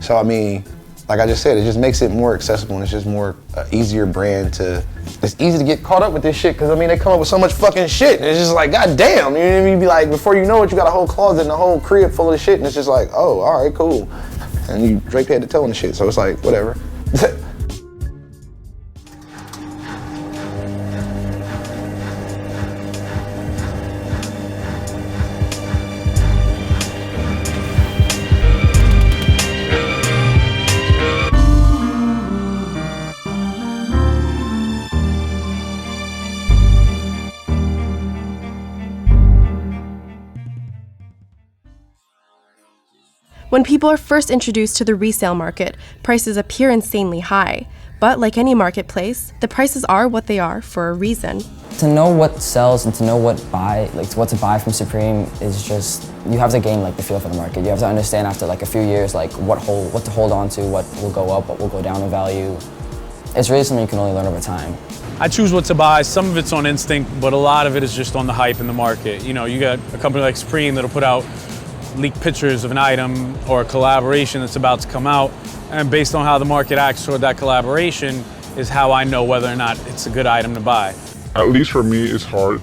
So I mean, like I just said, it just makes it more accessible and it's just more easier brand to, it's easy to get caught up with this shit because I mean, they come up with so much fucking shit. And it's just like, God damn, you know what I mean? You be like, before you know it, you got a whole closet and a whole crib full of shit and it's just like, oh, all right, cool. And you Drake head to toe and shit, so it's like, whatever. When people are first introduced to the resale market, prices appear insanely high. But like any marketplace, the prices are what they are for a reason. To know what sells and to know what to buy from Supreme is just, you have to gain like the feel for the market. You have to understand after like a few years like what to hold on to, what will go up, what will go down in value. It's really something you can only learn over time. I choose what to buy. Some of it's on instinct, but a lot of it is just on the hype in the market. You know, you got a company like Supreme that'll put out leaked pictures of an item or a collaboration that's about to come out, and based on how the market acts toward that collaboration is how I know whether or not it's a good item to buy. At least for me, it's hard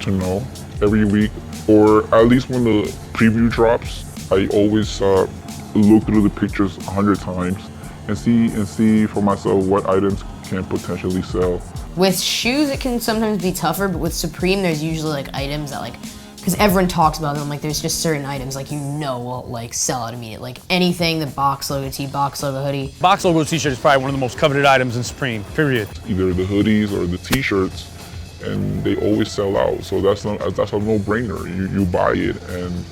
to know every week, or at least when the preview drops, I always look through the pictures 100 times and see for myself what items can potentially sell. With shoes, it can sometimes be tougher, but with Supreme, there's usually like items that like, because everyone talks about them, like there's just certain items like you know will like sell out immediately. Like anything, the box logo tee, box logo hoodie. Box logo t-shirt is probably one of the most coveted items in Supreme, period. Either the hoodies or the t-shirts, and they always sell out. So that's a no-brainer. You buy it and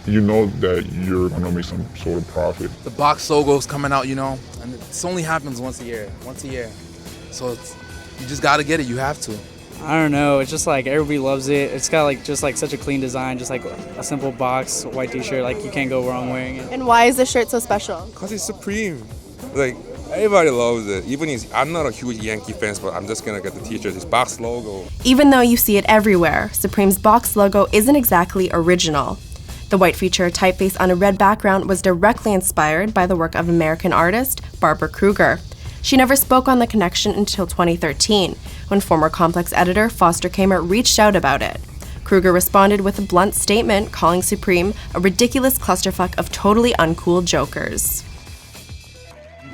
you know that you're gonna make some sort of profit. The box logo's coming out, you know, and this only happens once a year. So you just gotta get it, you have to. I don't know, it's just like everybody loves it. It's got like just like such a clean design, just like a simple box, white t-shirt, like you can't go wrong wearing it. And why is this shirt so special? Because it's Supreme. Like, everybody loves it. I'm not a huge Yankee fan, but I'm just gonna get the t-shirt, this box logo. Even though you see it everywhere, Supreme's box logo isn't exactly original. The white feature typeface on a red background was directly inspired by the work of American artist Barbara Kruger. She never spoke on the connection until 2013, when former Complex editor Foster Kamer reached out about it. Kruger responded with a blunt statement calling Supreme a ridiculous clusterfuck of totally uncool jokers.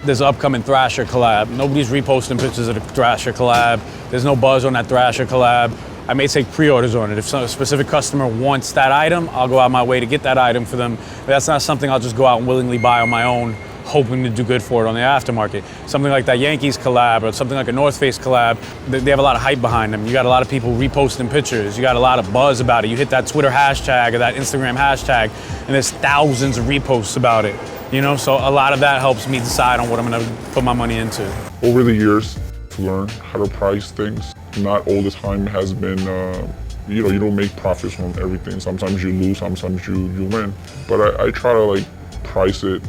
There's an upcoming Thrasher collab. Nobody's reposting pictures of the Thrasher collab. There's no buzz on that Thrasher collab. I may take pre-orders on it. If a specific customer wants that item, I'll go out my way to get that item for them. But that's not something I'll just go out and willingly buy on my own, hoping to do good for it on the aftermarket. Something like that Yankees collab or something like a North Face collab, they have a lot of hype behind them. You got a lot of people reposting pictures. You got a lot of buzz about it. You hit that Twitter hashtag or that Instagram hashtag, and there's thousands of reposts about it. You know, so a lot of that helps me decide on what I'm gonna put my money into. Over the years, to learn how to price things. Not all the time has been, you don't make profits from everything. Sometimes you lose, sometimes you win. But I try to like price it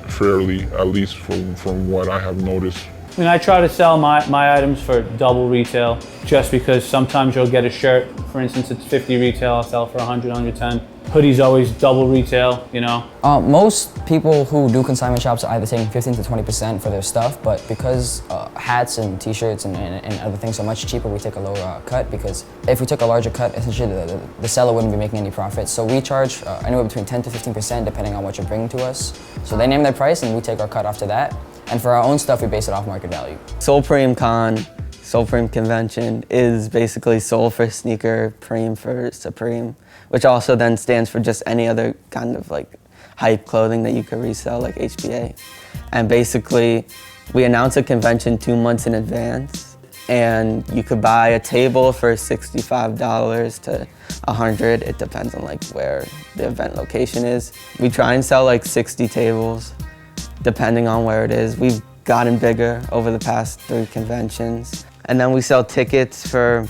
fairly, at least from what I have noticed. I mean, I try to sell my items for double retail, just because sometimes you'll get a shirt, for instance, it's 50 retail, I'll sell for 100, 110. Hoodies always double retail, you know? Most people who do consignment shops are either taking 15 to 20% for their stuff, but because hats and t-shirts and other things are much cheaper, we take a lower cut, because if we took a larger cut, essentially the seller wouldn't be making any profit. So we charge anywhere between 10 to 15% depending on what you're bringing to us. So they name their price and we take our cut after that. And for our own stuff, we base it off market value. Supreme convention is basically Sol for sneaker, Preme for Supreme, which also then stands for just any other kind of like hype clothing that you could resell, like HBA. And basically, we announce a convention 2 months in advance, and you could buy a table for $65 to $100. It depends on like where the event location is. We try and sell like 60 tables, depending on where it is. We've gotten bigger over the past 3 conventions. And then we sell tickets for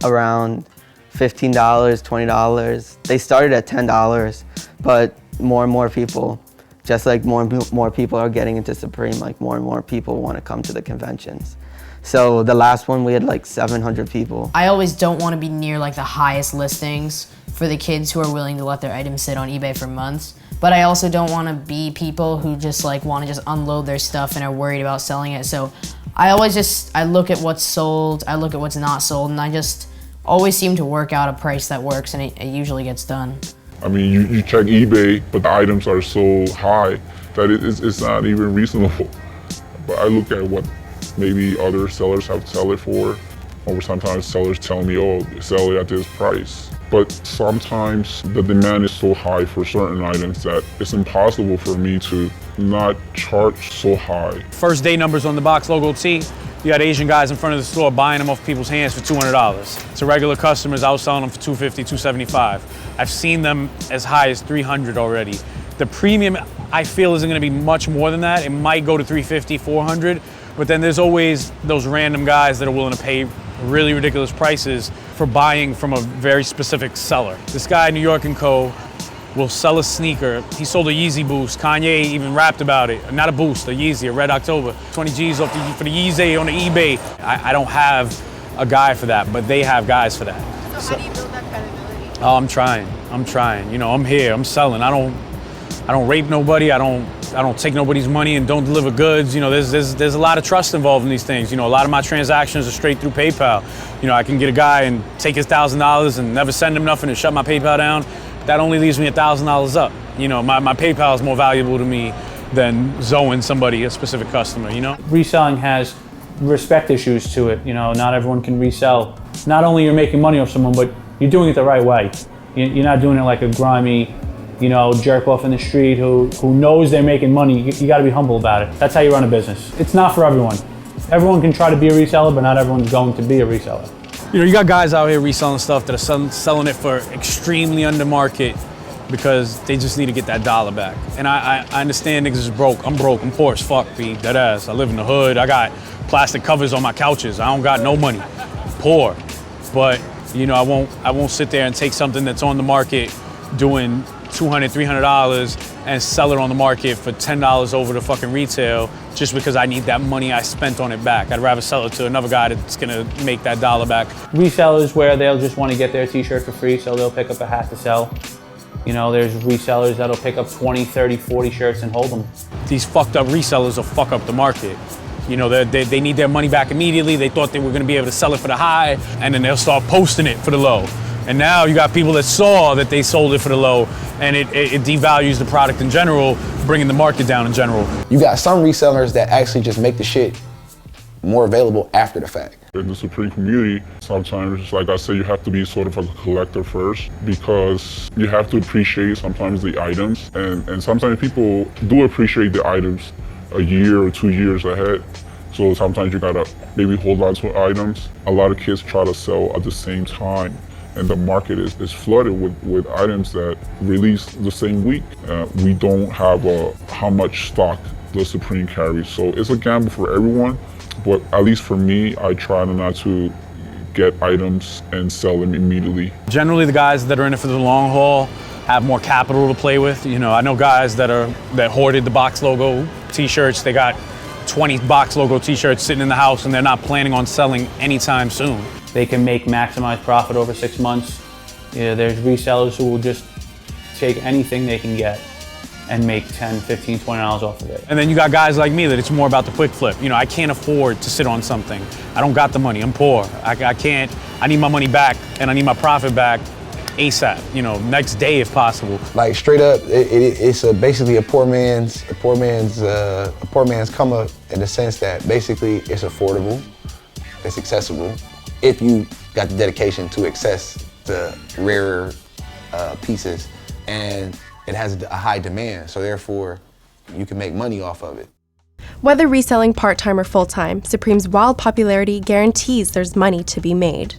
around $15, $20. They started at $10, but more and more people, just like more and more people are getting into Supreme, like more and more people want to come to the conventions. So the last one, we had like 700 people. I always don't want to be near like the highest listings for the kids who are willing to let their items sit on eBay for months, but I also don't want to be people who just like want to just unload their stuff and are worried about selling it. So I look at what's sold, I look at what's not sold, and I just always seem to work out a price that works, and it usually gets done. I mean, you check eBay, but the items are so high that it's not even reasonable. But I look at what maybe other sellers have to sell it for, or sometimes sellers tell me, oh, sell it at this price. But sometimes the demand is so high for certain items that it's impossible for me to not charge so high. First day numbers on the box logo tee, you got Asian guys in front of the store buying them off people's hands for $200. To regular customers, I was selling them for $250, $275. I've seen them as high as $300 already. The premium, I feel, isn't gonna be much more than that. It might go to $350, $400, but then there's always those random guys that are willing to pay really ridiculous prices for buying from a very specific seller. This guy, New York & Co., will sell a sneaker. He sold a Yeezy Boost. Kanye even rapped about it. Not a Boost, a Yeezy, a Red October. 20 G's for the Yeezy on the eBay. I don't have a guy for that, but they have guys for that. So how do you build that credibility? Oh, I'm trying. You know, I'm here, I'm selling. I don't rape nobody. I don't take nobody's money and don't deliver goods. You know, there's a lot of trust involved in these things. You know, a lot of my transactions are straight through PayPal. You know, I can get a guy and take his $1,000 and never send him nothing and shut my PayPal down. That only leaves me $1,000 up. You know, my PayPal is more valuable to me than Zoeing somebody, a specific customer, you know? Reselling has respect issues to it. You know, not everyone can resell. Not only you're making money off someone, but you're doing it the right way. You're not doing it like a grimy, you know, jerk off in the street who knows they're making money. You gotta be humble about it. That's how you run a business. It's not for everyone. Everyone can try to be a reseller, but not everyone's going to be a reseller. You know, you got guys out here reselling stuff that are selling it for extremely under market because they just need to get that dollar back. And I understand niggas is broke. I'm broke. I'm poor as fuck, B. Dead ass. I live in the hood. I got plastic covers on my couches. I don't got no money. Poor. But, you know, I won't sit there and take something that's on the market doing $200, $300 and sell it on the market for $10 over the fucking retail just because I need that money I spent on it back. I'd rather sell it to another guy that's gonna make that dollar back. Resellers where they'll just want to get their t-shirt for free, so they'll pick up a hat to sell. You know, there's resellers that'll pick up 20, 30, 40 shirts and hold them. These fucked up resellers will fuck up the market. You know, they need their money back immediately. They thought they were gonna be able to sell it for the high, and then they'll start posting it for the low. And now you got people that saw that they sold it for the low, and it devalues the product in general, bringing the market down in general. You got some resellers that actually just make the shit more available after the fact. In the Supreme community, sometimes, like I say, you have to be sort of a collector first because you have to appreciate sometimes the items. And sometimes people do appreciate the items a year or 2 years ahead. So sometimes you gotta maybe hold on to items. A lot of kids try to sell at the same time. And the market is flooded with items that release the same week. We don't have how much stock the Supreme carries. So it's a gamble for everyone, but at least for me, I try not to get items and sell them immediately. Generally, the guys that are in it for the long haul have more capital to play with. You know, I know guys that hoarded the box logo t-shirts. They got 20 box logo t-shirts sitting in the house and they're not planning on selling anytime soon. They can make maximized profit over 6 months. You know, there's resellers who will just take anything they can get and make $10, $15, $20 off of it. And then you got guys like me that it's more about the quick flip. You know, I can't afford to sit on something. I don't got the money, I'm poor. I need my money back and I need my profit back ASAP, you know, next day if possible. Like straight up, it's basically a poor man's come up in the sense that basically it's affordable, it's accessible. If you got the dedication to access the rarer pieces, and it has a high demand, so therefore you can make money off of it. Whether reselling part-time or full-time, Supreme's wild popularity guarantees there's money to be made.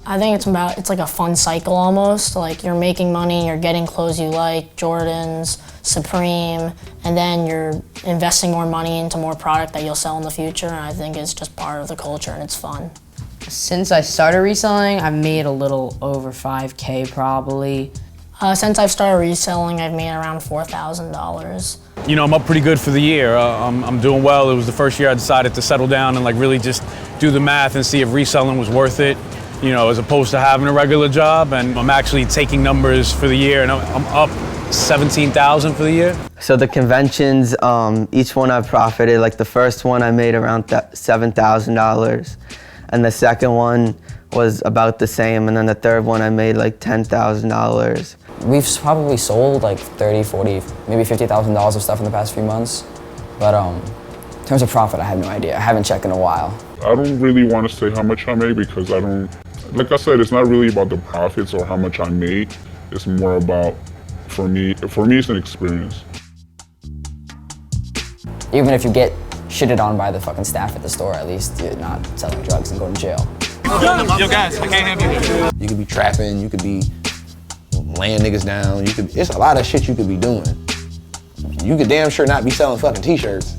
I think it's like a fun cycle almost. Like you're making money, you're getting clothes you like, Jordans, Supreme, and then you're investing more money into more product that you'll sell in the future, and I think it's just part of the culture and it's fun. Since I started reselling, I've made a little over 5K probably. Since I've started reselling, I've made around $4,000. You know, I'm up pretty good for the year. I'm doing well. It was the first year I decided to settle down and like really just do the math and see if reselling was worth it. you know, as opposed to having a regular job. And I'm actually taking numbers for the year, and I'm up 17,000 for the year. So the conventions, each one I've profited. Like the first one I made around $7,000, and the second one was about the same, and then the third one I made like $10,000. We've probably sold like 30, 40, maybe $50,000 of stuff in the past few months. But in terms of profit, I have no idea. I haven't checked in a while. I don't really want to say how much I made because I don't, like I said, it's not really about the profits or how much I made. It's more about, for me it's an experience. Even if you get shitted on by the fucking staff at the store, at least you're not selling drugs and going to jail. Yo guys, I can't have you. You could be trapping, you could be laying niggas down, it's a lot of shit you could be doing. You could damn sure not be selling fucking t-shirts.